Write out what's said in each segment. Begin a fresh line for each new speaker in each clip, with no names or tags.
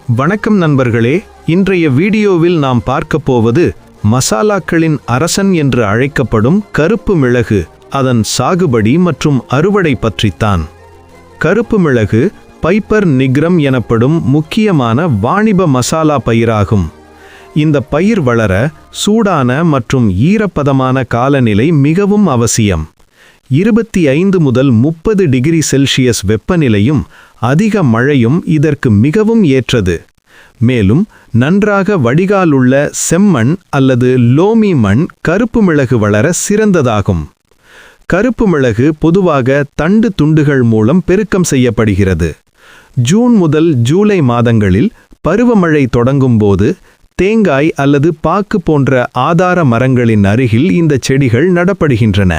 வணக்கம் நண்பர்களே, இன்றைய வீடியோவில் நாம் பார்க்கப் போவது மசாலாக்களின் அரசன் என்று அழைக்கப்படும் கருப்பு மிளகு, அதன் சாகுபடி மற்றும் அறுவடை பற்றித்தான். கருப்பு மிளகு பைப்பர் நிக்ரம் எனப்படும் முக்கியமான வாணிப மசாலா பயிராகும். இந்த பயிர் வளர சூடான மற்றும் ஈரப்பதமான காலநிலை மிகவும் அவசியம். 25 முதல் 30 டிகிரி செல்சியஸ் வெப்பநிலையும் அதிக மழையும் இதற்கு மிகவும் ஏற்றது. மேலும் நன்றாக வடிகாலுள்ள செம்மண் அல்லது லோமி மண் கருப்பு மிளகு வளர சிறந்ததாகும். கருப்பு மிளகு பொதுவாக தண்டு துண்டுகள் மூலம் பெருக்கம் செய்யப்படுகிறது. ஜூன் முதல் ஜூலை மாதங்களில் பருவமழை தொடங்கும் போது தேங்காய் அல்லது பாக்கு போன்ற ஆதார மரங்களின் அருகில் இந்த செடிகள் நடப்படுகின்றன.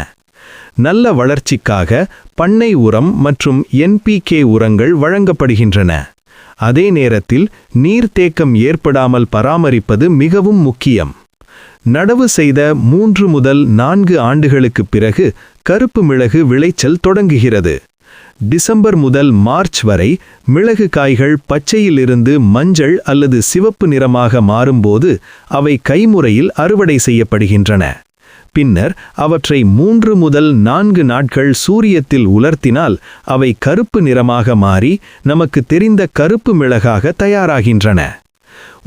நல்ல வளர்ச்சிக்காக பண்ணை உரம் மற்றும் NPK உரங்கள் வழங்கப்படுகின்றன. அதே நேரத்தில் நீர்த்தேக்கம் ஏற்படாமல் பராமரிப்பது மிகவும் முக்கியம். நடவு செய்த 3 முதல் 4 ஆண்டுகளுக்குப் பிறகு கருப்பு மிளகு விளைச்சல் தொடங்குகிறது. டிசம்பர் முதல் மார்ச் வரை மிளகு காய்கள் பச்சையிலிருந்து மஞ்சள் அல்லது சிவப்பு நிறமாக மாறும்போது அவை கைமுறையில் அறுவடை செய்யப்படுகின்றன. பின்னர் அவற்றை 3 முதல் 4 நாட்கள் சூரியத்தில் உலர்த்தினால் அவை கருப்பு நிறமாக மாறி நமக்கு தெரிந்த கருப்பு மிளகாக தயாராகின்றன.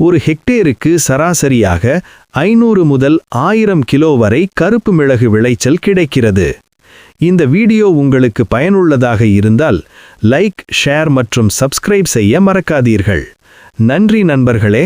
ஒரு ஹெக்டேருக்கு சராசரியாக 500 முதல் 1000 கிலோ வரை கருப்பு மிளகு விளைச்சல் கிடைக்கிறது. இந்த வீடியோ உங்களுக்கு பயனுள்ளதாக இருந்தால் லைக், ஷேர் மற்றும் சப்ஸ்கிரைப் செய்ய மறக்காதீர்கள். நன்றி நண்பர்களே.